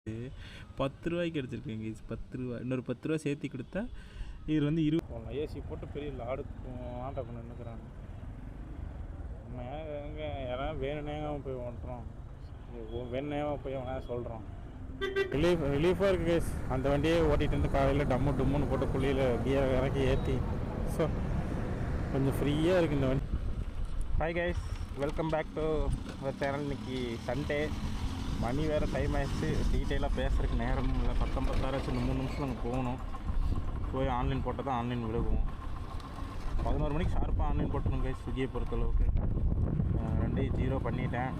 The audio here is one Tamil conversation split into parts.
10 ரூபாய்க்கு எடுத்துருக்கேங்க. 10 ரூபா, இன்னொரு 10 ரூபா சேர்த்து கொடுத்தா இது வந்து 20. ஏசி போட்டு பெரிய லாடு ஆட்டை கொண்டு நின்றுக்கிறாங்க. நம்ம எங்கே யாராவது வேணுனேங்க போய் ஓட்டுறோம், வேணுனேவா போய் வேணா சொல்கிறோம். ரிலீஃபாக இருக்குது கேஸ். அந்த வண்டியே ஓட்டிகிட்டு வந்து காலையில் டம்முன்னு போட்டு குழியில் கியர் இறக்கி ஏற்றி ஸோ கொஞ்சம் ஃப்ரீயாக இருக்குது இந்த வண்டி. Hi guys, welcome back to our channel. இன்றைக்கி சண்டே, மணி வேறு டைம் ஆகிடுச்சு. டீட்டெயிலாக பேசுகிறதுக்கு நேரமும் இல்லை. 19 இன்னும் 3 நிமிஷம் நாங்கள் போகணும். போய் ஆன்லைன் போட்டால் தான் ஆன்லைன் விழுகும். 11 மணிக்கு ஷார்ப்பாக ஆன்லைன் போட்டணும் கைஸ். ஸ்விக்கியை பொறுத்தளவுக்கு 2-0 பண்ணிட்டேன்.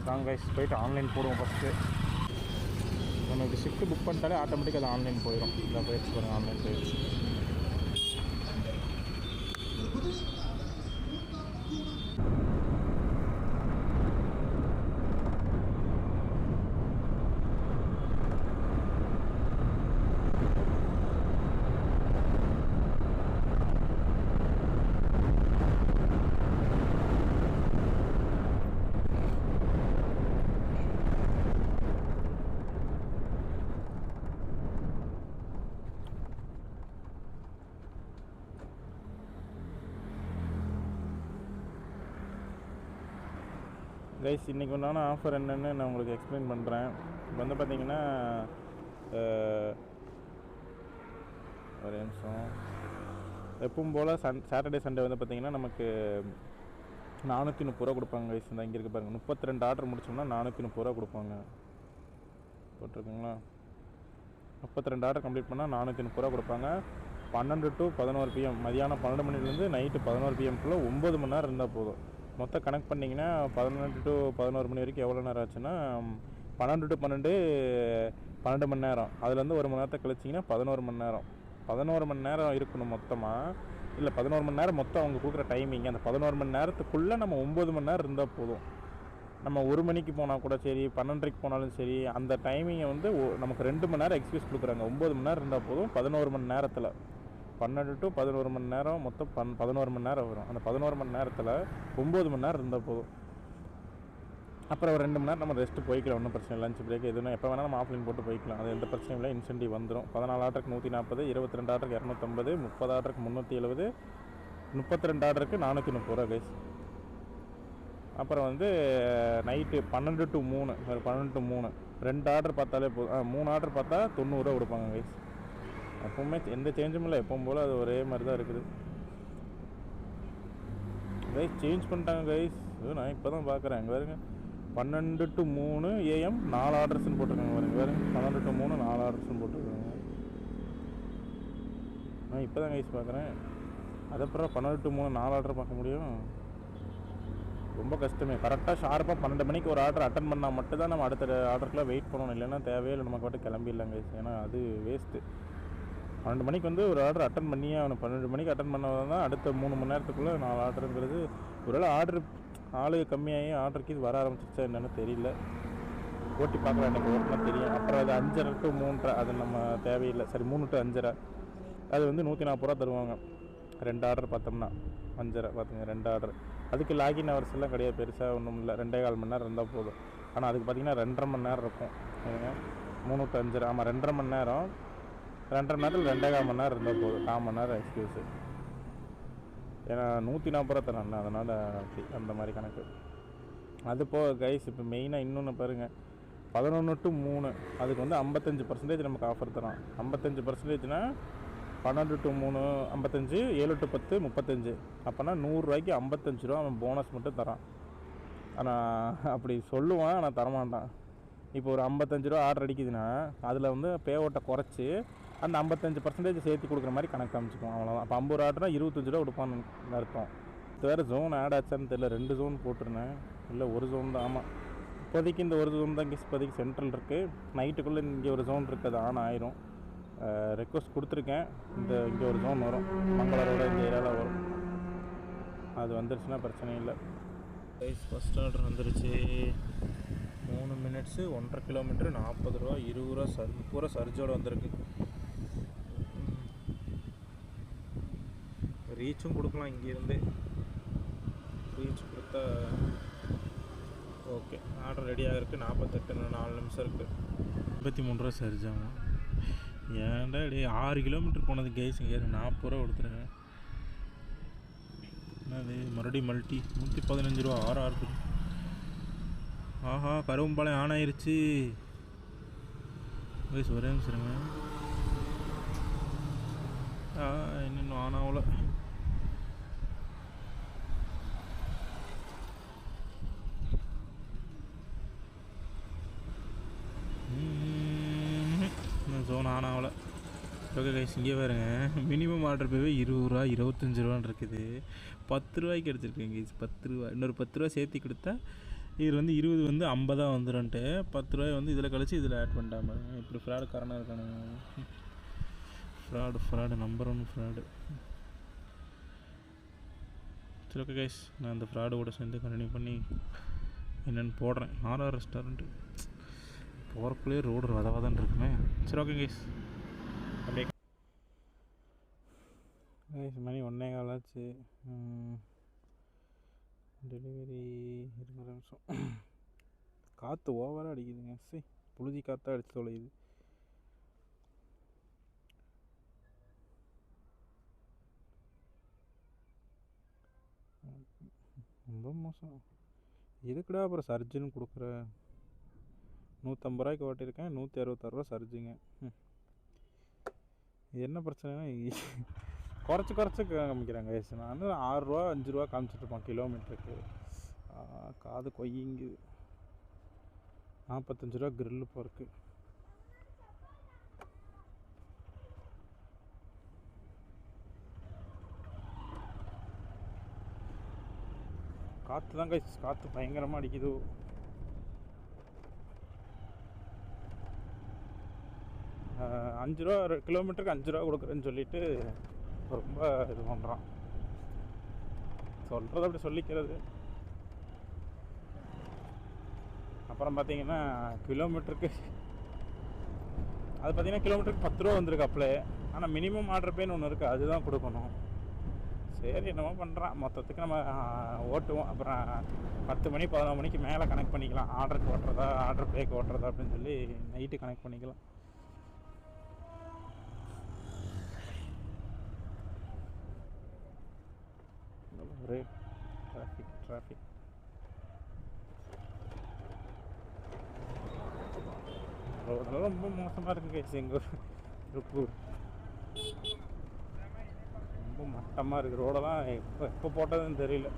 தாங்க கைஸ், போய்ட்டு ஆன்லைன் போடுவோம். ஃபஸ்ட்டு நம்ம இப்படி ஷிஃப்ட் புக் பண்ணிட்டாலே ஆட்டோமேட்டிக்காக அது ஆன்லைன் போயிடும். இல்லை போயிடுச்சு பாருங்கள், ஆன்லைன் போயிடுச்சு. கைஸ், இன்றைக்கி உண்டான ஆஃபர் என்னென்னு நான் உங்களுக்கு எக்ஸ்பிளைன் பண்ணுறேன். இப்போ வந்து பார்த்திங்கன்னா ஒரு நிமிஷம், எப்பவும் போல் சாட்டர்டே சண்டே வந்து பார்த்திங்கன்னா நமக்கு 430 ரூபா கொடுப்பாங்க கைஸ். இந்த இங்கே இருக்க பாருங்கள், 32 ஆர்டர் முடிச்சோம்னா 430 ரூபா கொடுப்பாங்க. போட்டிருக்குங்களா? 32 ஆர்டர் கம்ப்ளீட் பண்ணால் 430 ரூபா கொடுப்பாங்க. 12 to 11 PM, மதியானம் 12 மணிலேருந்து நைட்டு 11 PM-குள்ளே 9 மணி நேரம் இருந்தால் போதும். மொத்தம் கனெக்ட் பண்ணிங்கன்னா 12 to 11 மணி வரைக்கும் எவ்வளோ நேரம் ஆச்சுன்னா 12 to 12 மணி நேரம். அதுலேருந்து 1 மணி நேரத்தை கழிச்சிங்கன்னா 11 மணி நேரம். 11 மணி நேரம் இருக்கணும் மொத்தமாக. இல்லை, 11 மணி நேரம் மொத்தம் அவங்க கொடுக்குற டைமிங். அந்த 11 மணி நேரத்துக்குள்ளே நம்ம 9 மணி நேரம் இருந்தால் போதும். நம்ம 1 மணிக்கு போனால் கூட சரி, 12:30 போனாலும் சரி, அந்த டைமிங்கை வந்து நமக்கு 2 மணி நேரம் எக்ஸ்கியூஸ் கொடுக்குறாங்க. 9 மணி நேரம் இருந்தால் போதும். 11 மணி நேரத்தில் 12 to 11 மணி நேரம், மொத்தம் 11 மணி நேரம் வரும். அந்த 11 மணி நேரத்தில் 9 மணி நேரம் இருந்தால் போதும். அப்புறம் ஒரு 2 மணி நேரம் நம்ம ரெஸ்ட்டு போய்க்கலாம், ஒன்றும் பிரச்சனை இல்லை. லஞ்ச் பிரேக் எதுனா எப்போ வேணால் நம்ம ஆஃப்லைன் போட்டு போய்க்கலாம். அது எந்த பிரச்சனையும் இல்லை. இன்சென்டிவ் வந்துடும். 14 ஆர்டருக்கு 140, 22 ஆர்டருக்கு 250, 30 ஆர்டருக்கு 370, 32 ஆர்டருக்கு 430 ரூபா கைஸ். அப்புறம் வந்து நைட்டு 12 to 3, 12 to 3 2 ஆர்டர் பார்த்தாலே போதும். 3 ஆர்டர் பார்த்தா 90 ரூபா கொடுப்பாங்க கைஸ். எப்போவுமே எந்த சேஞ்சும் இல்லை, எப்பவும் போல் அது ஒரே மாதிரி தான் இருக்குது கைஸ். சேஞ்ச் பண்ணிட்டாங்க கைஸ். நான் இப்போ தான் பார்க்குறேன். இங்கே பாருங்க, 12 to 3 AM 4 ஆர்டர்ஸ்ன்னு போட்டிருக்காங்க பாருங்க. பாருங்க, 12 to 3 4 ஆர்டர்ஸ்ன்னு போட்டிருக்காங்க. நான் இப்போ தான் கைஸ் பார்க்குறேன். அதப்புறம் 12 to 3 4 ஆர்டர் பார்க்க முடியும்? ரொம்ப கஷ்டமே. கரெக்டாக ஷார்ப்பாக 12 மணிக்கு ஒரு ஆர்டர் அட்டன் பண்ணால் மட்டும் தான் நம்ம அடுத்த ஆர்டருக்குலாம் வெயிட் பண்ணணும். இல்லைன்னா தேவையில்லை, நமக்கு மட்டும் கிளம்பிடலாம் கைஸ். ஏன்னா அது வேஸ்ட்டு. 12 மணிக்கு வந்து ஒரு ஆர்டர் அட்டன் பண்ணியே ஆகணும். 12 மணிக்கு அட்டன் பண்ணால் தான் அடுத்த 3 மணி நேரத்துக்குள்ளே 4 ஆர்டருங்கிறது. ஒருவேளை ஆர்டர் ஆளு கம்மியாகி ஆர்டருக்கு இது வர ஆரம்பிச்சிருச்சா என்னென்னு தெரியல. ஓட்டி பார்க்கலாம், எனக்கு ஓட்டினா தெரியும். அப்புறம் அது 5:30 to 3:30, அது நம்ம தேவையில்லை. சரி, 3 to 5:30, அது வந்து 140 ரூபா தருவாங்க. 2 ஆர்டர் பார்த்தோம்னா 5:30 பார்த்துங்க. 2 ஆர்டர். அதுக்கு லாகின் ஹவர்ஸ் எல்லாம் கிடையாது, பெருசாக ஒன்றும் இல்லை. 2.25 மணி நேரம் இருந்தால் போதும். ஆனால் அதுக்கு பார்த்திங்கன்னா 2.5 மணி நேரம் இருக்கும். 3 to 5:30, ஆமாம் 2.5 மணி நேரம். 2.5 மணி நேரத்தில் 2.25 மணி நேரம் இருந்தால் போதும். 4 மணி நேரம் எக்ஸ்கியூஸு. ஏன்னா 140 ரூபா தரேன்ல, அதனால் அந்த மாதிரி கணக்கு. அது போக கைஸ், இப்போ மெயினாக இன்னொன்று பாருங்கள், 11 to 3 அதுக்கு வந்து 55% நமக்கு ஆஃபர் தரோம். 55%னா 12 to 3 55, 7 to 10 35. அப்போனா 100 ரூபாய்க்கு 55 ரூபா அவன் போனஸ் மட்டும் தரான். ஆனால் அப்படி சொல்லுவான், ஆனால் தரமாட்டான். இப்போ ஒரு 55 ரூபா ஆர்டர் அடிக்குதுன்னா அதில் வந்து பே அவுட்டை குறைச்சி அந்த 55% சேர்த்து கொடுக்குற மாதிரி கணக்கு காமிச்சிக்கும், அவ்வளோதான். அப்போ 50 ஆர்டர்னா 25 ரூபா கொடுப்பான்னு அர்த்தம். இது வேறு ஜோன் ஆட் ஆச்சான்னு தெரியல. 2 ஜோன் போட்டிருந்தேன், இல்லை 1 ஜோன் தான். ஆமாம், இப்போதைக்கு இந்த 1 ஜோன் தான் இப்போதைக்கு சென்ட்ரல் இருக்குது. நைட்டுக்குள்ளே இங்கே ஒரு ஜோன் இருக்குது, அது ஆன் ஆயிரும். ரெக்வஸ்ட் கொடுத்துருக்கேன். இங்கே ஒரு ஜோன் வரும், மங்களரோட இந்த ஏரியாவில் வரும். அது வந்துருச்சுன்னா பிரச்சனை இல்லை. ஃபஸ்ட் ஆர்டர் வந்துருச்சு. 3 மினிட்ஸு 1.5 கிலோமீட்டரு 40 ரூபா, 20 ரூபா பூரா சர்ஜோடு வந்திருக்கு. ரீச்சும் கொடுக்கலாம், இங்கேருந்து ரீச் கொடுத்தா ஓகே, ஆர்டர் ரெடியாக இருக்குது. 48 4 நிமிஷம் இருக்குது. 53 ரூபா சரிஜாமா. ஏன்டா டே 6 கிலோமீட்டர் போனது கேஸ் இங்கே 40 ரூபா கொடுத்துருங்க. என்னது மறுபடியும் மல்டி 115 ரூபா 6 இருக்குது. ஆஹா, கருவம்பாளையம் ஆன் ஆயிடுச்சு வயசு. ஒரே நிமிஷருங்க, இன்னும் ஆன் ஆகல. ஜோன் ஆன் ஆகலை. ஓகே கைஸ், இங்கே பாருங்க, மினிமம் ஆர்டர் போய் 20 ரூபா 25 ரூபான்னு இருக்குது. 10 ரூபாய்க்கு எடுத்துருக்கேன் கைஸ். 10 ரூபா, இன்னொரு 10 ரூபா சேர்த்து கொடுத்தா இது வந்து 20 வந்து 50 வந்துடும்ன்ட்டு 10 ரூபாய் வந்து இதில் கழிச்சு இதில் ஆட் பண்ணிட்டாம இப்படி ஃப்ராடுக்காரனாக இருக்கானுங்க. Fraud number 1 fraud. சரி ஓகே கைஸ், நான் அந்த ஃப்ராடோட சேர்ந்து கண்டினியூ பண்ணி என்னென்னு போடுறேன். ஆர்ஆர் ரெஸ்டாரண்ட்டு போகிறக்குள்ளேயே ரோடு வதவாதான் இருக்குமே. சரி ஓகே கைஸ், அப்படியே கைஸ் மணி 1:15 ஆச்சு. டெலிவரி 20 நிமிஷம். காற்று ஓவராக அடிக்குதுங்க. சரி, புழுதி காற்றா அடித்து தொலையுது. ரொம்ப மோசம். எதுக்குடா அப்புறம் சர்ஜுன்னு கொடுக்குற? 150 ரூபாய்க்கு ஓட்டியிருக்கேன், 166 ரூபா சர்ஜுங்க. என்ன பிரச்சனைனா குறைச்சி காமிக்கிறாங்க. நான் 6 ரூபா 5 ரூபா காமிச்சிட்ருப்பான் கிலோமீட்டருக்கு. காது கொய்யுங்கு. 45 ரூபா கிரில்லு போருக்கு. காற்று தான் கைஸ், காற்று பயங்கரமாக அடிக்குது. அஞ்சு ரூபா கிலோமீட்டருக்கு 5 ரூபா கொடுக்குறேன்னு சொல்லிட்டு ரொம்ப இது பண்ணுறான். சொல்கிறது அப்படி சொல்லிக்கிறது. அப்புறம் பார்த்தீங்கன்னா கிலோமீட்டருக்கு அது பார்த்தீங்கன்னா கிலோமீட்டருக்கு 10 ரூபா வந்திருக்கு அப்ளே. ஆனால் மினிமம் ஆர்டர் பேன்னு ஒன்று இருக்குது, அதுதான் கொடுக்கணும். சரி, என்னமோ பண்ணுறான். மொத்தத்துக்கு நம்ம ஓட்டுவோம். அப்புறம் 10 மணி 11 மணிக்கு மேலே கனெக்ட் பண்ணிக்கலாம். ஆர்டருக்கு ஓட்டுறதா ஆர்டர் பேக்கு ஓட்டுறதா அப்படின்னு சொல்லி நைட்டு கனெக்ட் பண்ணிக்கலாம். ஒரே டிராஃபிக் ரோடெல்லாம் ரொம்ப மோசமாக இருக்குது கைஸ். எங்கள் திருப்பூர் ரொம்ப மட்டமாக இருக்குது ரோடெல்லாம். எப்போ போட்டதுன்னு தெரியல.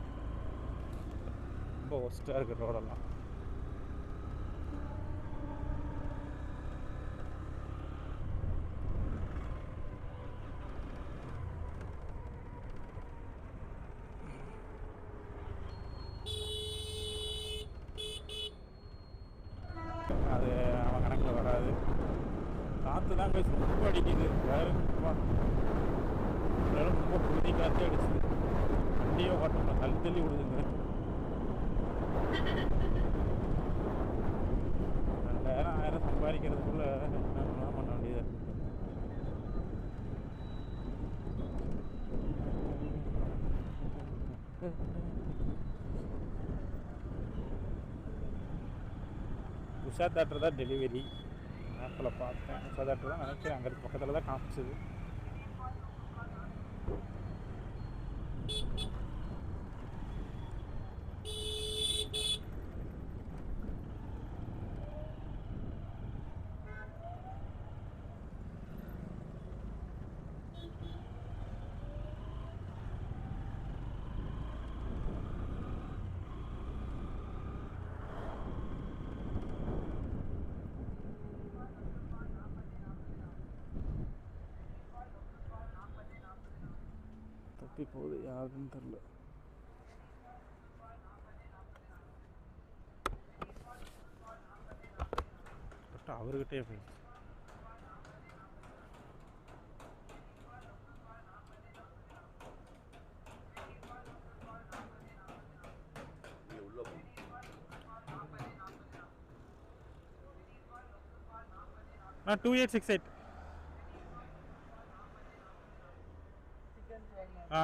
ரொம்ப ஒஸ்ட்டாக இருக்குது ரோடெல்லாம். அது அவன் கணக்கில் வராது. காற்று தான் போய் ரொம்ப அடிக்குது. வேறு ரொம்ப புழுதி காற்றே அடிச்சுது. வண்டியோ ஓட்டணும் தள்ளி விடுதுங்க. 2000 1000 சம்பாதிக்கிறதுக்குள்ள என்னென்னலாம் பண்ண வேண்டியதாக இருக்குது. உஷா தேட்டர் தான் டெலிவரி ஆப்பில் பார்த்தேன். உஷா தேட்டர் தான் நினைக்கிறேன். அங்கே பக்கத்தில் தான் காமிச்சது. தப்பி போகுது, யாருன்னு தெரில. பட் அவர்கிட்டே போயிடுச்சு. ஆ 2868. ஆ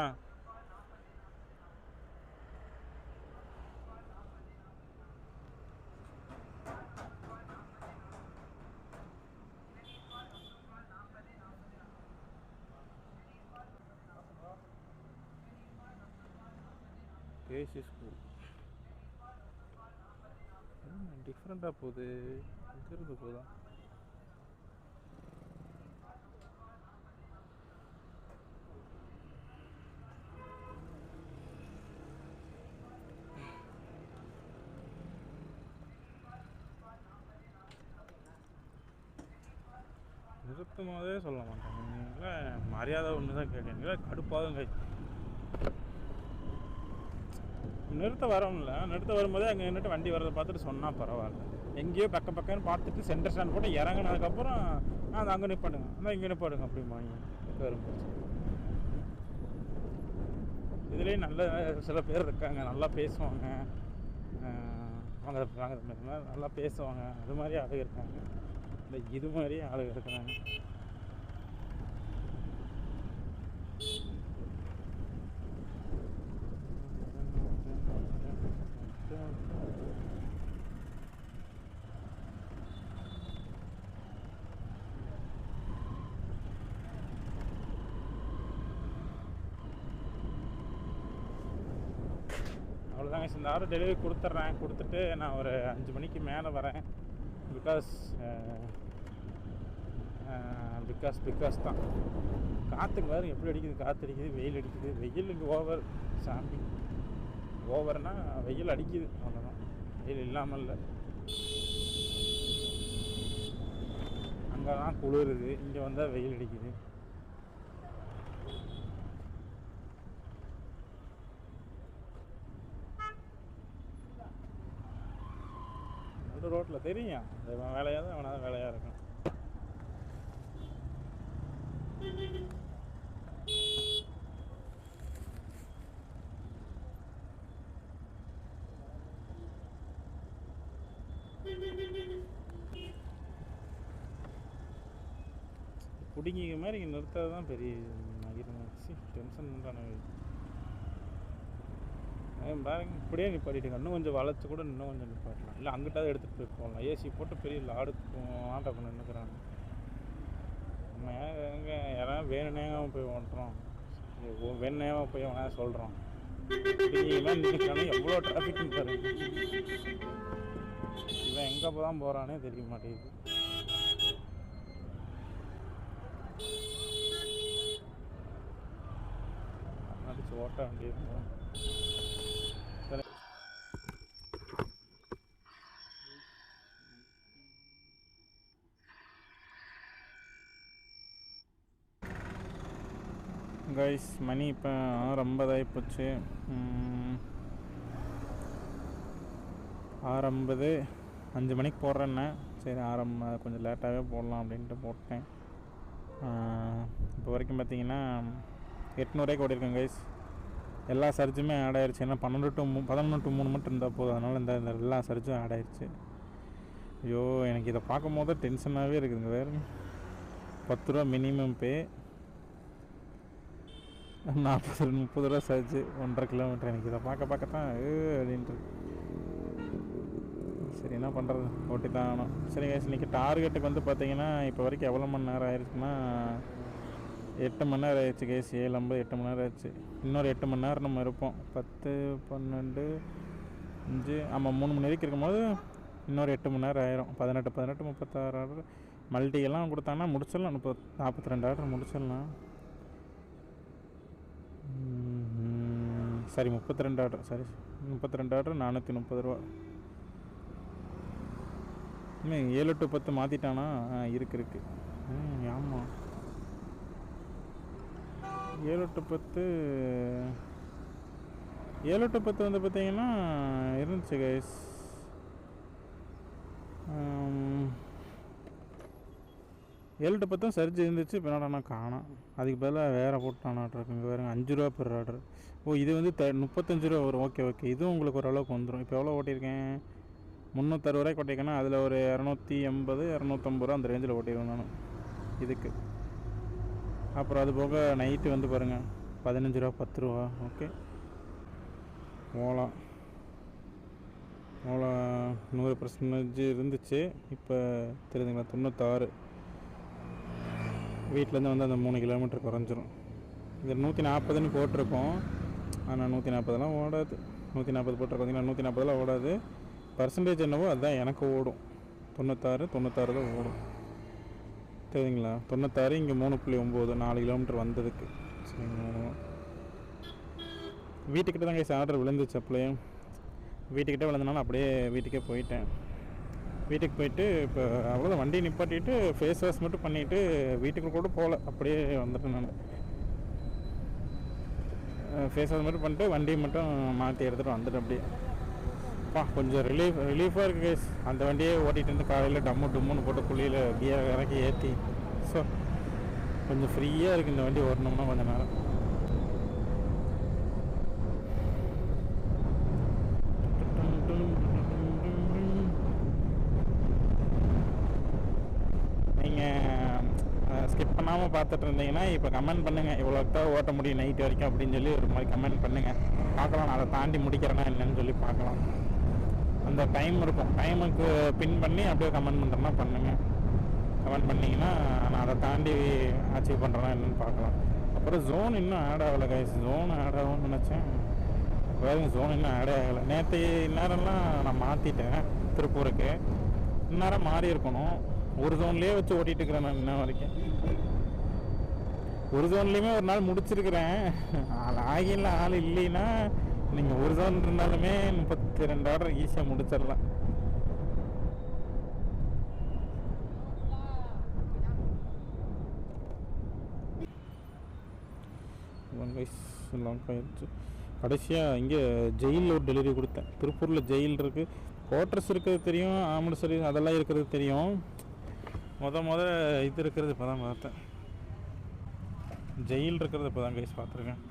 கேசி ஸ்கூல் டிஃப்ரெண்ட்டாக போகுது, இங்கிருந்து போதா? நிறுத்தும் போதே சொல்ல மாட்டாங்க. நீங்களே மரியாதை ஒன்று தான் கேட்குறீங்களா? கடுப்பாதுங்க. நிறுத்த வரோம்ல, நிறுத்த வரும்போதே அங்கே நின்றுட்டு வண்டி வரதை பார்த்துட்டு சொன்னால் பரவாயில்ல. எங்கேயோ பக்கன்னு பார்த்துட்டு சென்டர் ஸ்டாண்ட் போட்டு இறங்கினதுக்கப்புறம் அது அங்கே நிற்பாடுங்க, அந்த இங்கே நிற்பாடுங்க அப்படிம்பாங்க வரும்போது. இதுலேயும் நல்ல சில பேர் இருக்காங்க, நல்லா பேசுவாங்க, வாங்க நல்லா பேசுவாங்க, அது மாதிரி ஆளுங்க இருக்காங்க. இந்த இது மாதிரி ஆளுங்க இருக்கிறாங்க. அவ்வளோதாங்க. இந்த ஆர்டர் டெலிவரி கொடுத்துட்றேன். கொடுத்துட்டு நான் ஒரு 5 மணிக்கு மேலே வரேன். பிகாஸ் தான் காற்றுக்கு வேறு எப்படி அடிக்குது, காற்று அடிக்குது, வெயில் அடிக்குது. வெயில் இங்கே ஓவர் சாமி, ஓவர்னால் வெயில் அடிக்குது, அவ்வளோதான். வெயில் இல்லாமல் இல்லை. அங்கே தான் குளிருது, இங்கே வந்தால் வெயில் அடிக்குது. ரோட்டில் தெரியும் வேலையாக தான், அவனாக வேலையாக இருக்கும். பிடிங்கிக்க மாதிரி இங்கே நிறுத்தாது தான் பெரிய மகிழ்ச்சி. டென்ஷன் பண்ணுறானே பாருங்க. இப்படியே நிப்பாட்டிட்டுங்க, இன்னும் கொஞ்சம் வளைச்சி கூட இன்னும் கொஞ்சம் நிப்பாட்டலாம். இல்லை அங்கிட்டாவது எடுத்துகிட்டு போய் போகலாம். ஏசி போட்டு பெரிய லாடு ஆட்டை பண்ணி நின்றுக்கிறாங்க. நம்ம எங்கே யாராவது வேணுனேங்க போய் ஓட்டுறோம், வேணுனேவாக போய் அவனா சொல்கிறோம். நிற்கிறானே எவ்வளோ டிராஃபிக்னு பாருங்க. இவன் எங்கே தான் போகிறானே தெரிய மாட்டேங்குது. அடிச்சு ஓட்ட வேண்டியது. கைஸ் மணி இப்போ 6:50 ஆகிப்போச்சு. 6:50, 5 மணிக்கு போடுறேன்னே. சரி கொஞ்சம் லேட்டாகவே போடலாம் அப்படின்ட்டு போட்டேன். இப்போ வரைக்கும் பார்த்தீங்கன்னா 800 ஓடிருக்கேன் கைஸ். எல்லா சர்ஜுமே ஆட் ஆயிடுச்சு. ஏன்னா 11 to 3 மட்டும் இருந்தால் போதும். அதனால் இந்த எல்லா சர்ஜும் ஆட் ஆயிடுச்சு. ஐயோ எனக்கு இதை பார்க்கும் போது டென்ஷனாகவே இருக்குதுங்க. வேறு 10 ரூபா மினிமம் பே, 40-30 ரூபா சர்ஜு, 1.5 கிலோமீட்டர். எனக்கு இதை பார்க்கத்தான் அப்படின்ட்டு. சரி என்ன பண்ணுறது, ஓட்டி தான் ஆகணும். சரி கைஸ், இன்றைக்கி டார்கெட்டுக்கு வந்து பார்த்தீங்கன்னா இப்போ வரைக்கும் எவ்வளோ மணி நேரம் ஆயிடுச்சுன்னா 8 மணி நேரம் ஆயிடுச்சு கைஸ். 7:50, 8 மணி நேரம் ஆயிடுச்சு. இன்னொரு 8 மணி நேரம் நம்ம இருப்போம். 10, 12, 5, ஆமாம் 3 மணி வரைக்கும் இருக்கும்போது இன்னொரு 8 மணி நேரம் ஆயிரும். 18, 36 ஆர்டர் மல்டியெல்லாம் கொடுத்தாங்கன்னா முடிச்சிடலாம். 42 ஆர்டர் முடிச்சிடலாம். சரி 32 ஆர்டர், சரி 32 ஆர்டர் 430 ரூபா. 7 to 10 மாற்றிட்டானா? இருக்கு. ஆமாம் 7 to 10 வந்து பார்த்தீங்கன்னா இருந்துச்சு கைஸ். 7 to 10 சர்ஜ் இருந்துச்சு. இப்போ என்னடா நான் காணோம். அதுக்கு பதிலாக வேறு போட்டான் ஆர்டர். இங்கே வேறு 5 ரூபா பெர் ஆர்டர். இது வந்து 35 ரூபா வரும். ஓகே இதுவும் உங்களுக்கு ஓரளவுக்கு வந்துடும். இப்போ எவ்வளோ ஓட்டியிருக்கேன்? 360 ரூபாய்க்கு ஓட்டியிருக்கேன்னா அதில் ஒரு 280, 250 ரூபா அந்த ரேஞ்சில் ஓட்டிடுவேன் நான் இதுக்கு. அப்புறம் அது போக நைட்டு வந்து பாருங்கள் 15 ரூபா, 10 ரூபா. ஓகே ஓலா 100% இருந்துச்சு. இப்போ தெரியுதுங்களா 96. வீட்டிலேருந்து வந்து அந்த 3 கிலோமீட்டர் குறைஞ்சிரும். இது 140ன்னு போட்டிருக்கோம். ஆனால் 140லாம் ஓடாது. 140 போட்டிருக்கோம். 140 ஓடாது. பர்சன்டேஜ் என்னவோ அதுதான் எனக்கு ஓடும். 96 தான் ஓடும். தெரியுங்களா? 96 இங்கே 3.9 4 கிலோமீட்டர் வந்ததுக்கு. சரிங்களா? வீட்டுக்கிட்ட தான் கைஸ் ஆர்டர் விழுந்துச்சு. அப்பளையும் வீட்டுக்கிட்ட விழுந்தனால அப்படியே வீட்டுக்கே போயிட்டேன். வீட்டுக்கு போயிட்டு இப்போ அவ்வளோதான், வண்டியை நிப்பாட்டிட்டு ஃபேஸ் வாஷ் மட்டும் பண்ணிவிட்டு வீட்டுக்கு கூட போகல, அப்படியே வந்துட்டேன். நான் ஃபேஸ் வாஷ் மட்டும் பண்ணிட்டு வண்டியை மட்டும் மாற்றி எடுத்துகிட்டு வந்துட்டேன். அப்படியே கொஞ்சம் ரிலீஃபாக இருக்குது கைஸ். அந்த வண்டியே ஓட்டிகிட்டு இருந்து காலையில் டம்முன்னு போட்டு குழியில் கியர் இறக்கி ஏற்றி, ஸோ கொஞ்சம் ஃப்ரீயாக இருக்குது இந்த வண்டி ஓட்டணும்னா கொஞ்சம் நேரம். ஸ்கிப் பண்ணாமல் பார்த்துட்டு இருந்தீங்கன்னா இப்போ கமெண்ட் பண்ணுங்கள், இவ்வளோ தான் ஓட்ட முடியும் நைட் வரைக்கும் அப்படின்னு சொல்லி ஒரு மாதிரி கமெண்ட் பண்ணுங்கள். பார்க்கலாம், நான் அதை தாண்டி முடிக்கிறேன்னா என்னன்னு சொல்லி பார்க்கலாம். அந்த டைம் இருக்கும், டைமுக்கு பின் பண்ணி அப்படியே கமெண்ட் பண்ணுறேன்னா பண்ணுங்கள். கமெண்ட் பண்ணிங்கன்னா நான் அதை தாண்டி அச்சீவ் பண்ணுறேன்னா என்னென்னு பார்க்கலாம். அப்புறம் ஜோன் இன்னும் ஆட் ஆகலை கைஸ். ஜோன் ஆட் ஆகும்னு நினச்சேன், வேறு ஜோன் இன்னும் ஆடே ஆகலை. நேற்று இந்நேரம்லாம் நான் மாற்றிட்டேன் திருப்பூருக்கு. இந்நேரம் மாறி இருக்கணும். ஒரு ஜோன்லேயே வச்சு ஓட்டிகிட்டு இருக்கிறேன் நான் இன்ன வரைக்கும். ஒரு ஜோன்லேயுமே ஒரு நாள் முடிச்சிருக்கிறேன். ஆகில ஆள் இல்லைன்னா நீங்கள் ஒரு ஜோன் இருந்தாலுமே 32 ஆர்டர் ஈஸியாக முடிச்சிடலாம். கடைசியாக இங்கே ஜெயிலில் ஒரு டெலிவரி கொடுத்தேன். திருப்பூரில் ஜெயில் இருக்குது, குவார்ட்டர்ஸ் இருக்கிறது தெரியும், ஆம்புலன்ஸ் அதெல்லாம் இருக்கிறது தெரியும். முத இது இருக்கிறது இப்போ தான் பார்த்தேன். ஜெயில் இருக்கிறது இப்போ தான் கைஸ் பார்த்துருக்கேன்.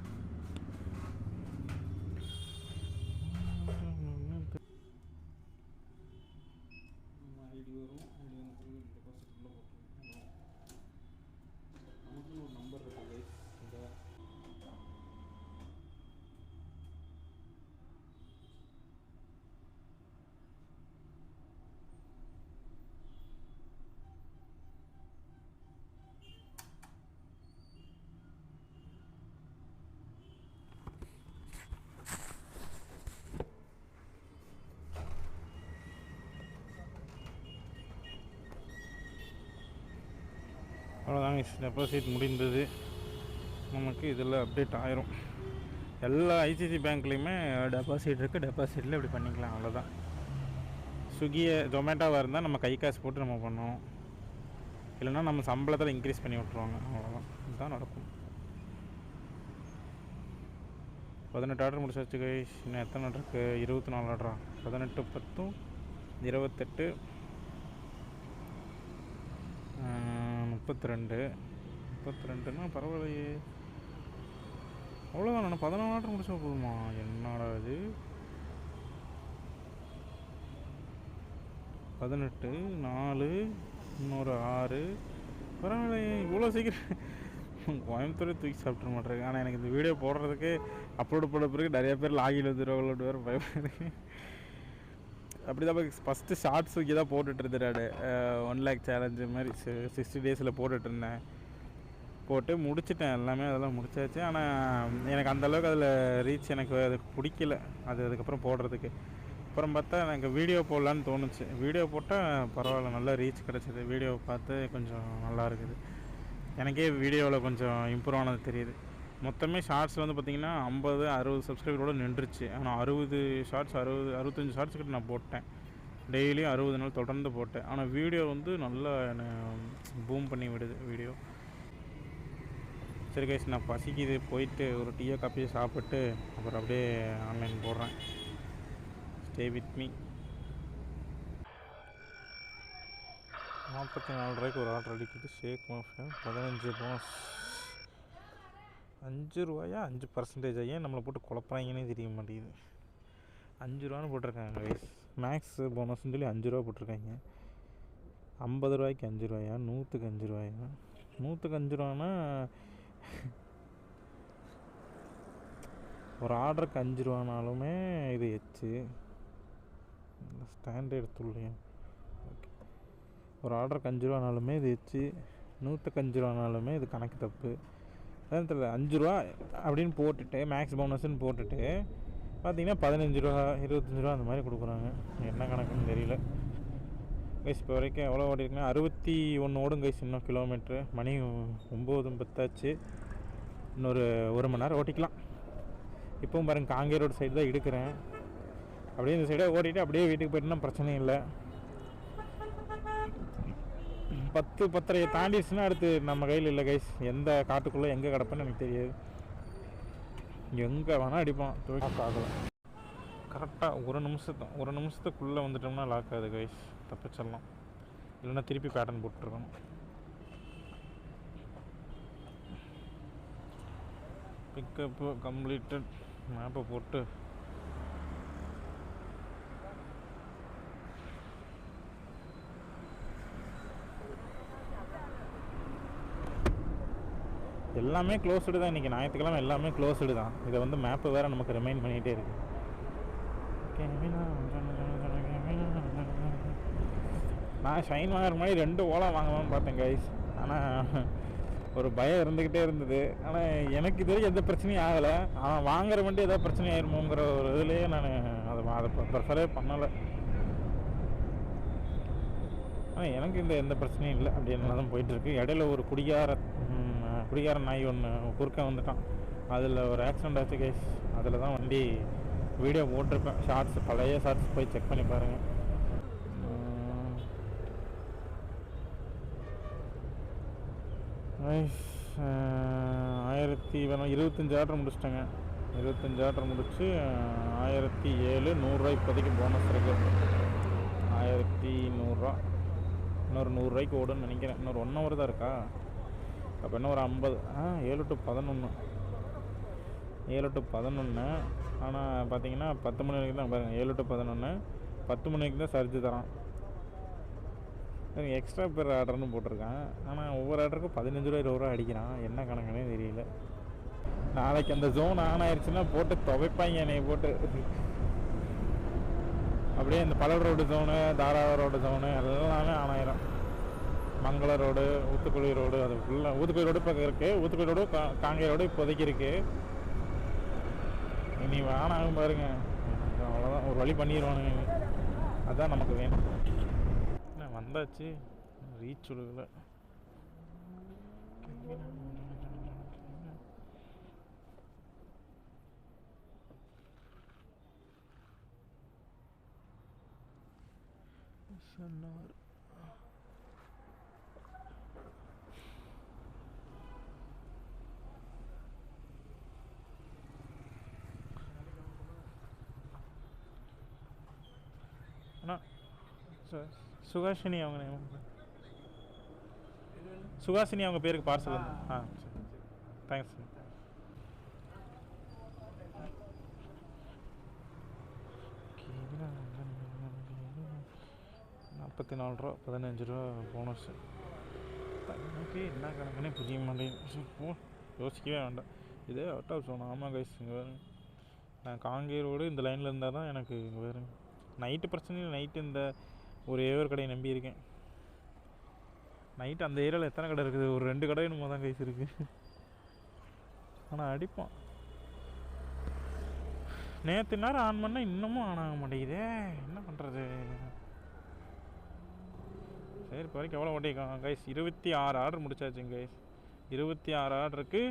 அவ்வளோதாங்க, டெபாசிட் முடிந்தது. நமக்கு இதில் அப்டேட் ஆயிரும். எல்லா ஐசிசி பேங்க்லேயுமே டெபாசிட் இருக்குது, டெபாசிட்டில் இப்படி பண்ணிக்கலாம். அவ்வளோதான். ஸ்விக்கியை ஜொமேட்டோவாக இருந்தால் நம்ம கை காசு போட்டு நம்ம பண்ணுவோம், இல்லைன்னா நம்ம சம்பளத்தில் இன்க்ரீஸ் பண்ணி விட்ருவாங்க. அவ்வளோதான், இதுதான் நடக்கும். 18 ஆர்டர் முடிச்சாச்சு கைஸ். இன்னும் எத்தனை ஆர்டர் இருக்குது? 24 ஆர்டரா? 18 10 28 32ன்னா பரவாயில்லையே. அவ்வளோதான், நான் 14 ஆர்டர் முடிச்சா போதுமா? என்னடா இது? 18 4 இன்னொரு 6 பரவாயில்லையே. இவ்வளோ சீக்கிரம் கோயம்புத்தூரே தூக்கி சாப்பிட்ற மாட்டேங்க. ஆனால் எனக்கு இந்த வீடியோ போடுறதுக்கு அப்லோடு பண்ண பிறகு நிறைய பேர் லாகில் வந்துடுவாங்களோட வேறு பயமாக இருக்கு. அப்படி தான் ஃபஸ்ட்டு ஷார்ட்ஸ் வைக்கி தான் போட்டுட்டு இருந்தேன். 1 லேக் சேலஞ்சு மாதிரி 60 டேஸில் போட்டுட்ருந்தேன். போட்டு முடிச்சிட்டேன் எல்லாமே, அதெல்லாம் முடிச்சாச்சு. ஆனால் எனக்கு அந்தளவுக்கு அதில் ரீச் எனக்கு அதுக்கு பிடிக்கல. அதுக்கப்புறம் போடுறதுக்கு அப்புறம் பார்த்தா எனக்கு வீடியோ போடலான்னு தோணுச்சு. வீடியோ போட்டால் பரவாயில்ல, நல்லா ரீச் கிடச்சிது. வீடியோ பார்த்து கொஞ்சம் நல்லா இருக்குது. எனக்கே வீடியோவில் கொஞ்சம் இம்ப்ரூவ் ஆனது தெரியுது. மொத்தமே ஷார்ட்ஸில் வந்து பார்த்திங்கன்னா 50-60 சப்ஸ்கிரைபரோடு நின்றுச்சு. ஆனால் 60 ஷார்ட்ஸ் 65 ஷார்ட்ஸ் கிட்ட நான் போட்டேன். டெய்லியும் 60 நாள் தொடர்ந்து போட்டேன். ஆனால் வீடியோ வந்து நல்லா பூம் பண்ணி விடுது வீடியோ. சரி கைஸ், நான் பசிக்குது, போயிட்டு ஒரு டீயோ காப்பியோ சாப்பிட்டு அப்புறம் அப்படியே ஆன்லைன் போடுறேன். Stay with me. 44 ரூபாய்க்கு ஒரு ஆர்டர் அடிக்குது. ஷேக் மாஃபியா 15 போனஸ். 5 ரூபாயா 5% ஏன் நம்மளை போட்டு குழப்பறாங்கன்னே தெரிய மாட்டேங்குது. 5 ரூபான்னு போட்டிருக்காங்க கைஸ். மேக்ஸ் போனஸ்ன்னு சொல்லி 5 ரூபா போட்டிருக்காங்க. 50 ரூபாய்க்கு 5 ரூபாயா? 100க்கு 5 ரூபாயா? 100க்கு 5 ரூபான்னா ஒரு ஆர்டருக்கு 5 ரூபானாலுமே இது எச்சு ஸ்டாண்டர்ட் துல்லியம். ஓகே, ஒரு ஆர்டருக்கு 5 ரூபானாலுமே இது எச்சு, 100க்கு 5 ரூபானாலுமே இது கணக்கு தப்பு. அதான் தெரியல. 5 ரூபா அப்படின்னு போட்டுட்டு மேக்ஸ் போனஸ்ன்னு போட்டுட்டு பார்த்தீங்கன்னா 15 ரூபா 25 ரூபா அந்த மாதிரி கொடுக்குறாங்க. என்ன கணக்குன்னு தெரியல கைஸ். இப்போ வரைக்கும் எவ்வளோ ஓடிருக்குன்னா 61 ஓடும் கைஸ். இன்னும் கிலோமீட்ரு மணி 9:10 இன்னொரு 1 மணி நேரம் ஓட்டிக்கலாம். இப்போவும் பாருங்கள் காங்கேய ரோடு சைடு தான் எடுக்கிறேன். அப்படியே இந்த சைடாக ஓட்டிட்டு அப்படியே வீட்டுக்கு போயிட்டுனா பிரச்சனையும் இல்லை. 10-10:30 தாண்டிடுச்சுன்னா அடுத்து நம்ம கையில் இல்லை கைஸ். எந்த காட்டுக்குள்ளே எங்கே கிடப்பேன்னு எனக்கு தெரியாது. எங்கே வேணால் அடிப்பான். லாக் ஆகலை. கரெக்டாக ஒரு நிமிஷத்துக்குள்ளே வந்துட்டோம்னா லாக் ஆகுது கைஸ். தப்பிச்சிடலாம். இல்லைன்னா திருப்பி பேட்டர்ன் போட்டுருக்கணும். Pickup completed. மேப்பை போட்டு எல்லாமே க்ளோஸ்டு தான். இன்றைக்கி ஞாயிற்றுக்கிழமை எல்லாமே க்ளோஸ்டு தான். இதை வந்து மேப்பு வேறு நமக்கு ரிமைண்ட் பண்ணிகிட்டே இருக்குது. நான் ஷைன் வாங்குற மாதிரி 2 ஓலா வாங்கலாம்னு பார்த்தேன் கைஸ். ஆனால் ஒரு பயம் இருந்துக்கிட்டே இருந்தது. ஆனால் எனக்கு இது வரைக்கும் எந்த பிரச்சனையும் ஆகலை. அவன் வாங்குற வண்டி ஏதாவது பிரச்சனை ஆயிருமோங்கிற ஒரு இதுலேயே நான் அதை ப்ரிஃபரே பண்ணலை. ஆனால் எனக்கு எந்த பிரச்சனையும் இல்லை. அப்படி என்ன தான் போயிட்டுருக்கு. இடையில ஒரு குடிகார நாய் ஒன்று குறுக்க வந்துட்டான். அதில் ஒரு ஆக்சிடெண்ட் ஆச்சு கைஸ். அதில் தான் வண்டி வீடியோ போட்டிருப்பேன். ஷார்ட்ஸ், பழைய ஷார்ட்ஸ் போய் செக் பண்ணி பாருங்கள். Guys 25 order முடிச்சிட்டேங்க. 25 ஆர்டர் முடிச்சு 1007 100 இப்போதைக்கு போனஸ் இருக்குது. 1100 இன்னொரு 100 ஓடுன்னு நினைக்கிறேன். இன்னொரு 1 ஹவர் தான் இருக்கா. அப்போ இன்னும் ஒரு 50. 7 to 11. ஆனால் பார்த்தீங்கன்னா 10 மணி வரைக்கும் தான் பாருங்கள். 7 to 11 10 மணி வரைக்கும் தான் சர்ஜ் தரான். எக்ஸ்ட்ரா பேர் ஆர்டர்னு போட்டிருக்கான். ஆனால் ஒவ்வொரு ஆர்டருக்கும் 15 ரூபா 20 ரூபா அடிக்கிறான். என்ன கணக்குன்னே தெரியல. நாளைக்கு அந்த ஜோன் ஆன் ஆயிடுச்சுன்னா போட்டு துவைப்பாங்க என்னை போட்டு. அப்படியே இந்த பழல் ரோடு ஜோனு, தாராவ ரோடு ஜோனு எல்லாமே ஆன் ஆயிரும். மங்கள ரோடு, ஊத்துக்குழி ரோடு, அது ஃபுல்லாக ஊத்துக்குழி ரோடு இப்போ இருக்குது. ஊத்துக்குழி ரோடு காங்கேய ரோடு இப்போதைக்கு இருக்குது. இனி ஆன் ஆகும் பாருங்க. அவ்வளோதான், ஒரு வழி பண்ணிடுவானுங்க. அதுதான் நமக்கு வேணும். வந்தாச்சு, ரீச் விடுகல. அண்ணா சுகாஷினி அவங்க பேருக்கு பார்சல் வந்து. தேங்க்ஸ். 44 ரூபா 15 ரூபா போனஸ். எனக்கு என்ன கணக்குன்னே புரிய மாட்டேங்குது. யோசிக்கவே வேண்டாம். இதே அவுட் ஆஃப் ஜோன். ஆமாம் கைஸ். இங்கே வேறு நான் காங்கேய ரோடு இந்த லைனில் இருந்தால் தான் எனக்கு இங்கே வேறு நைட்டு பிரச்சனை இல்லை. நைட்டு இந்த ஒரு ஏவர் கடையை நம்பி இருக்கேன். நைட்டு அந்த ஏரியாவில் எத்தனை கடை இருக்குது? ஒரு 2 கடை என்னமோ தான் கைஸ் இருக்குது. ஆனால் அடிப்பான். நேற்று நேரம் ஆன் பண்ணால் இன்னமும் ஆன் ஆக மாட்டேங்குதே. என்ன பண்ணுறது? சரி, இப்போ வரைக்கும் எவ்வளோ ஓட்டிருக்காங்க கைஸ்? 26 ஆர்டர் முடிச்சாச்சுங்க கைஸ். 26 ஆர்டருக்கு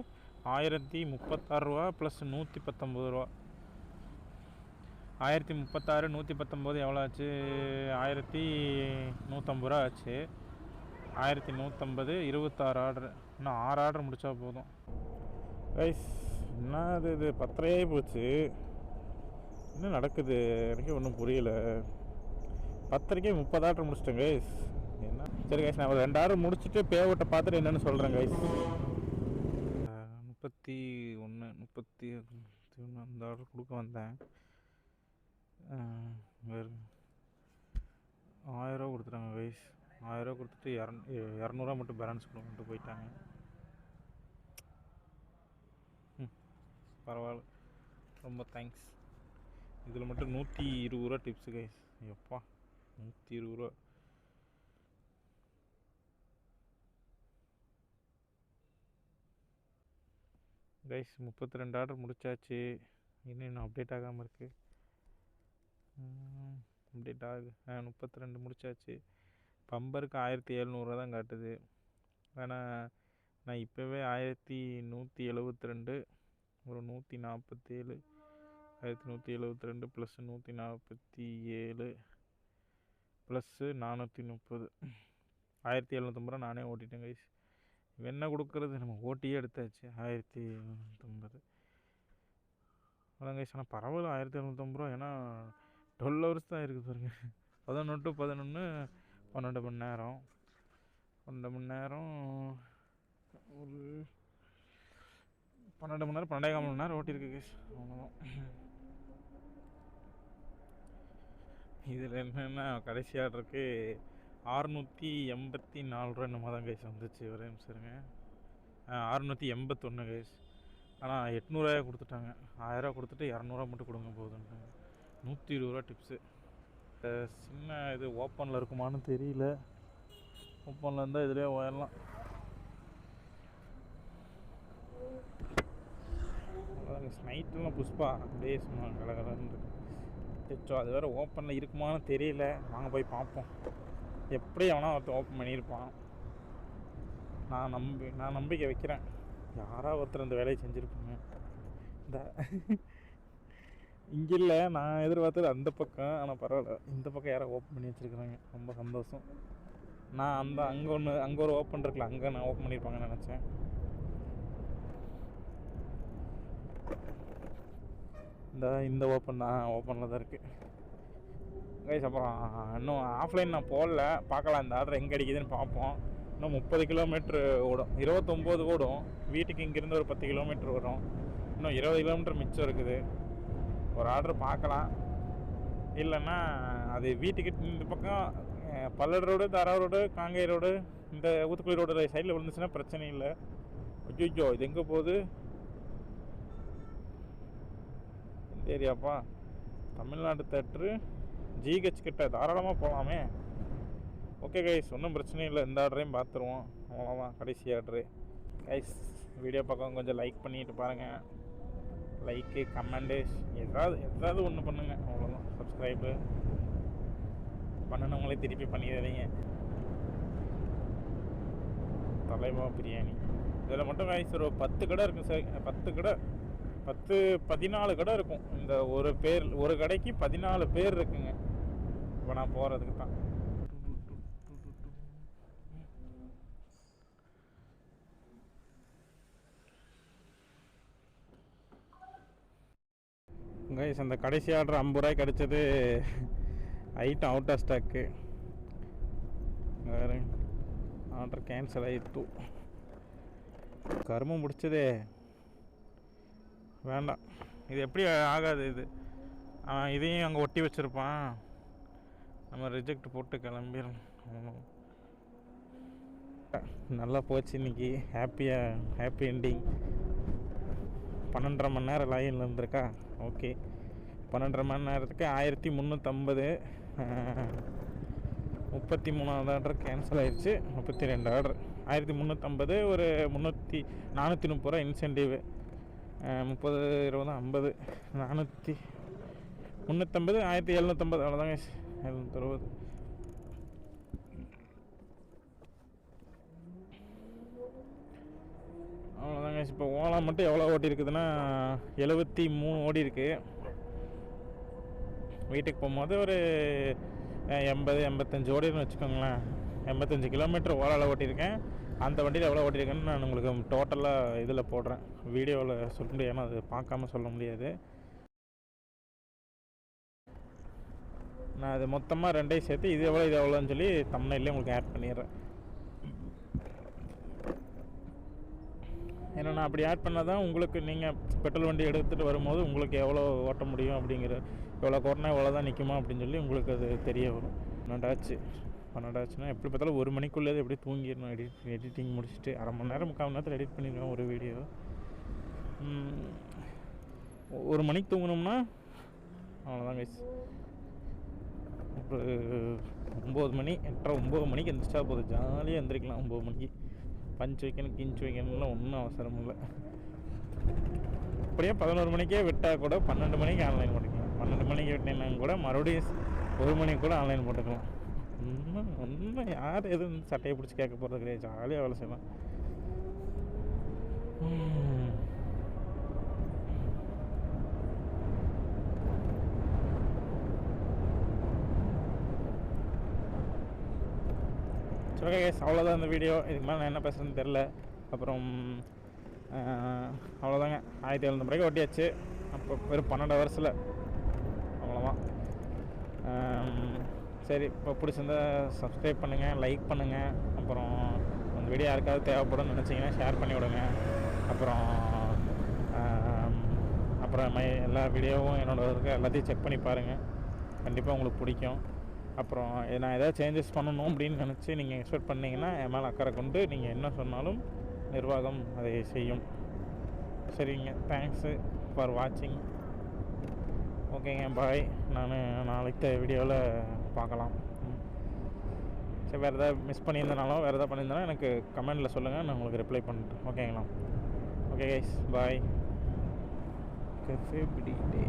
1036 ரூபா ப்ளஸ் 119 ரூபா. 1036 119 எவ்வளோ ஆச்சு? 1150 ரூபா ஆச்சு. 1150 26 ஆர்டர். இன்னும் 6 ஆர்டர் முடித்தா போதும் கைஸ். என்ன இது 10:30 போச்சு. என்ன நடக்குது எனக்கு ஒன்றும் புரியலை. 10:30 30 ஆர்டர் முடிச்சிட்டேன் கைஸ். என்ன சரி கைஸ், நான் ஒரு 2 ஆர்டர் முடிச்சுட்டு பேவட்டை பார்த்துட்டு என்னென்னு சொல்கிறேன் கைஸ். 31 அந்த ஆர்டர் கொடுக்க வந்தேன். வேறு 1000 ரூபா கொடுத்துட்டாங்க கைஸ். 1000 ரூபா கொடுத்துட்டு 200 மட்டும் பேலன்ஸ் கொடுத்துட்டு போயிட்டாங்க. பரவாயில்ல, ரொம்ப தேங்க்ஸ். இதில் மட்டும் 120 ரூபா டிப்ஸு கைஸ். எப்பா 120 ரூபா. கைஸ் 32 ஆர்டர் முடிச்சாச்சு. இன்னும் அப்டேட் ஆகாமல் இருக்குது. அப்டேட் ஆகு 32 முடிச்சாச்சு. பம்பருக்கு 1700 தான் காட்டுது. ஆனால் நான் இப்போவே 1172 ஒரு 147 1172 ப்ளஸ் 147 ப்ளஸ்ஸு 430 1750 ரூபா நானே ஓட்டிட்டேன் கைஸ். என்ன கொடுக்குறது, நம்ம ஓட்டியே எடுத்தாச்சு 1750. அதான் கைஸ். ஆனால் பரவாயில்ல 1750 ரூபா. ஏன்னா 12 ஹவர்ஸ் தான் இருக்குது பாருங்க. 11 to 11 12 மணி நேரம். 12 மணி நேரம் ஒரு 12 மணி நேரம் 12.5 மணி நேரம் ஓட்டியிருக்கு கைஸ். அவ்வளோதான். இதில் என்னென்னா கடைசி ஆர்டருக்கு 684 ரூபா என்னமோ தான் கைஸ் வந்துச்சு. ஒரே நிமிஷருங்க. 681 கைஸ். ஆனால் 800 கொடுத்துட்டாங்க. 1000 கொடுத்துட்டு 200 மட்டும் கொடுங்க போதுன்ட்டாங்க. 120 ரூபா டிப்ஸு. சின்ன இது ஓப்பனில் இருக்குமான்னு தெரியல. ஓப்பனில் இருந்தால் இதிலே ஓயிடலாம். அவ்வளோதாங்க. நைட்டெல்லாம் புஷ்பா அப்படியே சும்மா கலகலன்னு தைச்சோ. அது வேறு ஓப்பனில் இருக்குமான்னு தெரியல. வாங்க போய் பார்ப்போம். எப்படி அவனா ஒருத்தர் ஓப்பன் பண்ணியிருப்பான். நான் நம்பிக்கை வைக்கிறேன். யாராவது ஒருத்தர் அந்த வேலையை செஞ்சுருப்பாங்க. இந்த இங்கே இல்லை, நான் எதிர்பார்த்தது அந்த பக்கம். ஆனால் பரவாயில்ல, இந்த பக்கம் யாரோ ஓப்பன் பண்ணி வச்சுருக்குறாங்க. ரொம்ப சந்தோஷம். நான் அங்கே ஒரு ஓப்பன் இருக்குல்ல, அங்கே நான் ஓப்பன் பண்ணியிருப்பாங்கன்னு நினச்சேன். இந்த ஓப்பன் தான் ஓப்பனில் தான் இருக்குது கைஸ். அப்புறம் இன்னும் ஆஃப்லைன் நான் போடல, பார்க்கலாம் இந்த ஆர்டர் எங்கே அடிக்குதுன்னு பார்ப்போம். இன்னும் 30 கிலோமீட்ரு ஓடும். 29 ஓடும். வீட்டுக்கு இங்கேருந்து ஒரு 10 கிலோமீட்ரு வரும். இன்னும் 20 கிலோமீட்டர் மிச்சம் இருக்குது. ஒரு ஆர்டர் பார்க்கலாம். இல்லைன்னா அது வீட்டுக்கு இந்த பக்கம் பல்லடு ரோடு, தாரா ரோடு, காங்கேய ரோடு, இந்த ஊத்துக்குளி ரோடு சைடில் விழுந்துச்சுன்னா பிரச்சனை இல்லை. ஐயோ இது எங்கே போகுது? இந்த ஏரியாப்பா தமிழ்நாடு தேட்ரு ஜிஹெச் கிட்ட தாராளமாக போகலாமே. ஓகே கைஸ், ஒன்றும் பிரச்சனை இல்லை. இந்த ஆர்டரையும் பார்த்துருவோம். அவ்வளோதான் கடைசி ஆர்டரு கைஸ். வீடியோ பக்கம் கொஞ்சம் லைக் பண்ணிட்டு பாருங்கள். லைக்கு, கமெண்டு, ஏதாவது ஒன்று பண்ணுங்கள். அவ்வளோதான். சப்ஸ்கிரைபு பண்ணணுங்களே திருப்பி பண்ணிடுறீங்க. தலைவா பிரியாணி இதில் மட்டும் கைஸ் ஒரு 10 கடை இருக்கும் சார். 10 கடை 14 கடை இருக்கும். இந்த ஒரு கடைக்கு 14 பேர் இருக்குங்க. இப்போ நான் போகிறதுக்கு தான். கைஸ் அந்த கடைசி ஆர்டர் 50 ரூபாய்க்கு கிடச்சது. Item out of stock. வேறு ஆர்டர் கேன்சல் ஆகிட்டு. கருமம் முடிச்சதே. வேண்டாம், இது எப்படி ஆகாது. இதையும் அங்கே ஒட்டி வச்சுருப்பான். நம்ம ரிஜெக்ட் போட்டு கிளம்பிடும். நல்லா போச்சு இன்றைக்கி. Happy ending. 12.5 மணி நேரம் லைனில் இருந்திருக்கா. ஓகே, 12.5 மணி நேரத்துக்கு 1350. 33வது ஆர்டர் கேன்சல் ஆயிடுச்சு. 32 ஆர்டர் 1350. ஒரு 430 ரூபா இன்சென்டிவ். 30 20 50 400 350 1750. அவ்வளோதாங்க 760. அவ்வளோதாங்க. இப்போ ஓலா மட்டும் எவ்வளோ ஓட்டி இருக்குதுன்னா 73 ஓடி இருக்கு. வீட்டுக்கு போகும்போது ஒரு 80-85 ஓடின்னு வச்சுக்கோங்களேன். 85 கிலோமீட்டர் ஓலாவில் ஓட்டியிருக்கேன். அந்த வண்டியில் எவ்வளோ ஓட்டியிருக்கேன்னு நான் உங்களுக்கு டோட்டலாக இதில் போடுறேன். வீடியோவில் சொல்ல முடியாது, ஏன்னா அது பார்க்காம சொல்ல முடியாது. நான் அது மொத்தமாக ரெண்டையும் சேர்த்து இது எவ்வளோன்னு சொல்லி தம்ப்நெயில்லே உங்களுக்கு ஆட் பண்ணிடுறேன். ஏன்னா நான் அப்படி ஆட் பண்ணால் தான் உங்களுக்கு நீங்கள் பெட்ரோல் வண்டி எடுத்துகிட்டு வரும்போது உங்களுக்கு எவ்வளோ ஓட்ட முடியும் அப்படிங்கிற, எவ்வளோ ஓட்டினா எவ்வளோ தான் நிற்குமா அப்படின்னு சொல்லி உங்களுக்கு அது தெரிய வரும். 12 ஆச்சுன்னா எப்படி பார்த்தாலும் 1 மணிக்குள்ளே எப்படி தூங்கிடணும். எடிட்டிங் முடிச்சுட்டு அரை மணி நேரம் 3/4 மணி நேரத்தில் எடிட் பண்ணிடுவேன் ஒரு வீடியோ. 1 மணிக்கு தூங்கணும்னா அவ்வளோதான் கைஸ். ஒரு 9 மணி 8:30 9 மணிக்கு எந்திரிச்சா போதும். ஜாலியாக எந்திரிக்கலாம். 9 மணிக்கு பஞ்ச் வைக்கணும் கிஞ்ச் வைக்கணும்லாம் ஒன்றும் அவசரம் இல்லை. அப்படியே 11 மணிக்கே விட்டால் கூட 12 மணிக்கு ஆன்லைன் பண்ணிக்கலாம். 12 மணிக்கு விட்டீங்கன்னா கூட மறுபடியும் 1 மணிக்கு கூட ஆன்லைன் போட்டுக்கலாம். ஒன்றும் யார் எதுவும் சட்டையை பிடிச்சி கேட்க போகிறது கிடையாது. ஜாலியாக வேலை செய்யலாம். ஓகே கைஸ், அவ்வளோதான் இந்த வீடியோ. இதுக்கு மேலே நான் என்ன பேசுகிறேன்னு தெரில. அப்புறம் அவ்வளோதாங்க. 1700 ரூபாய்க்கு ஓட்டியாச்சு. அப்போ வெறும் 12 வருஷத்தில் அவ்வளோதான். சரி, இப்போ பிடிச்சிருந்தா சப்ஸ்கிரைப் பண்ணுங்கள், லைக் பண்ணுங்கள். அப்புறம் அந்த வீடியோ யாருக்காவது தேவைப்படும் நினச்சிங்கன்னா ஷேர் பண்ணி விடுங்க. அப்புறம் எல்லா வீடியோவும் என்னோட இருக்க எல்லாத்தையும் செக் பண்ணி பாருங்கள். கண்டிப்பாக உங்களுக்கு பிடிக்கும். அப்புறம் நான் எதாவது சேஞ்சஸ் பண்ணணும் அப்படின்னு நினச்சி நீங்கள் எக்ஸ்பெக்ட் பண்ணிங்கன்னா என் மேலே அக்கறை கொண்டு நீங்கள் என்ன சொன்னாலும் நிர்வாகம் அதை செய்யும். சரிங்க, தேங்க்ஸு ஃபார் வாட்சிங். ஓகேங்க, பாய். நான் நாளைக்கு வீடியோவில் பார்க்கலாம். சரி, வேறு எதாவது மிஸ் பண்ணியிருந்தனாலும் வேறு எதாவது பண்ணியிருந்தாலும் எனக்கு கமெண்டில் சொல்லுங்கள், நான் உங்களுக்கு ரிப்ளை பண்ணிட்டேன். ஓகேங்களா? ஓகே கைஸ், பாய். கஃபே பிடி டே.